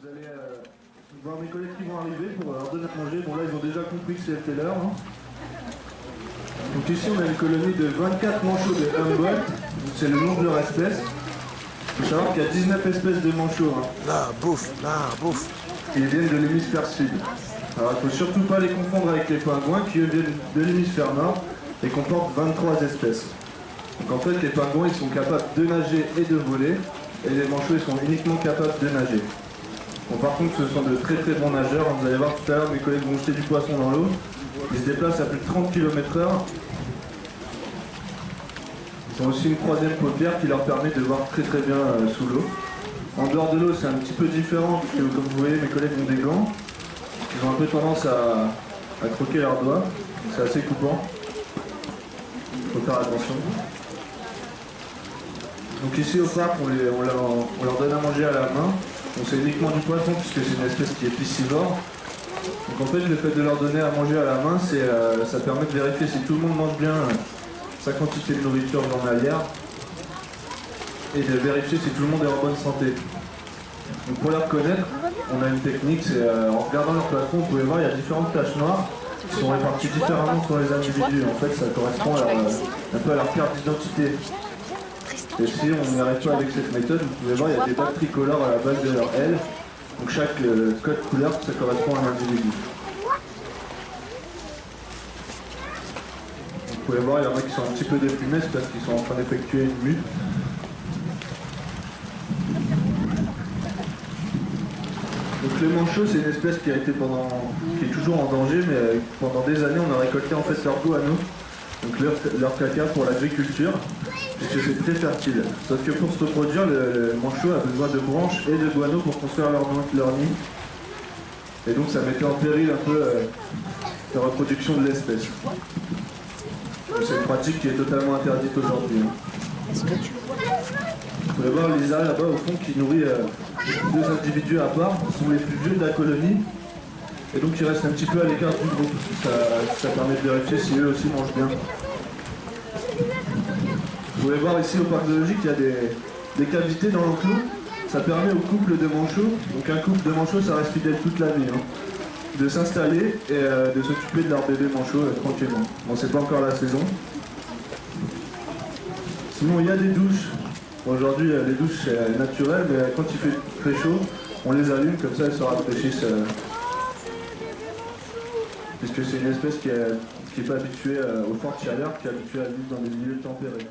Vous allez voir mes collègues qui vont arriver pour leur donner à manger. Bon là ils ont déjà compris que c'était l'heure. Hein. Donc ici on a une colonie de 24 manchots de Humboldt. C'est le nom de leur espèce. Il faut savoir qu'il y a 19 espèces de manchots. Hein. Là, bouffe. Ils viennent de l'hémisphère sud. Alors il ne faut surtout pas les confondre avec les pingouins qui eux viennent de l'hémisphère nord et comportent 23 espèces. Donc en fait les pingouins ils sont capables de nager et de voler et les manchots ils sont uniquement capables de nager. Bon, par contre ce sont de très très bons nageurs, vous allez voir tout à l'heure mes collègues vont jeter du poisson dans l'eau. Ils se déplacent à plus de 30 km/h. Ils ont aussi une troisième paupière qui leur permet de voir très très bien sous l'eau. En dehors de l'eau c'est un petit peu différent parce que comme vous voyez mes collègues ont des gants. Ils ont un peu tendance à croquer leurs doigts, c'est assez coupant. Il faut faire attention. Donc ici au parc on leur donne à manger à la main. Donc c'est uniquement du poisson puisque c'est une espèce qui est piscivore. Donc en fait le fait de leur donner à manger à la main, ça permet de vérifier si tout le monde mange bien sa quantité de nourriture journalière et de vérifier si tout le monde est en bonne santé. Donc pour les reconnaître, on a une technique, c'est en regardant leur plafond, vous pouvez voir, il y a différentes taches noires qui sont réparties différemment sur les individus. En fait, ça correspond un peu à leur carte d'identité. Et si on n'y arrive pas avec cette méthode, vous pouvez voir, il y a des bagues tricolores à la base de leur aile. Donc chaque code couleur, ça correspond à un individu. Vous pouvez voir, il y en a qui sont un petit peu déplumés, c'est parce qu'ils sont en train d'effectuer une mue. Donc le manchot, c'est une espèce qui est toujours en danger, mais pendant des années, on a récolté en fait leur guano, donc leur caca pour l'agriculture, puisque c'est très fertile. Sauf que pour se reproduire, le manchot a besoin de branches et de guano pour construire leur nid. Et donc ça mettait en péril un peu la reproduction de l'espèce. C'est une pratique qui est totalement interdite aujourd'hui. Vous pouvez voir Lisa là-bas au fond qui nourrit deux individus à part, ce sont les plus vieux de la colonie. Et donc ils restent un petit peu à l'écart du groupe. Ça permet de vérifier si eux aussi mangent bien. Vous pouvez voir ici au parc zoologique, il y a des cavités dans l'enclos. Ça permet aux couples de manchots, donc un couple de manchots ça reste fidèle toute la vie, hein, de s'installer et de s'occuper de leur bébé manchot tranquillement. Bon, c'est pas encore la saison. Sinon il y a des douches. Aujourd'hui les douches c'est naturel, mais quand il fait très chaud, on les allume, comme ça elles se rafraîchissent. Puisque c'est une espèce qui n'est pas habituée aux fortes chaleurs, qui est habituée à vivre dans des milieux tempérés.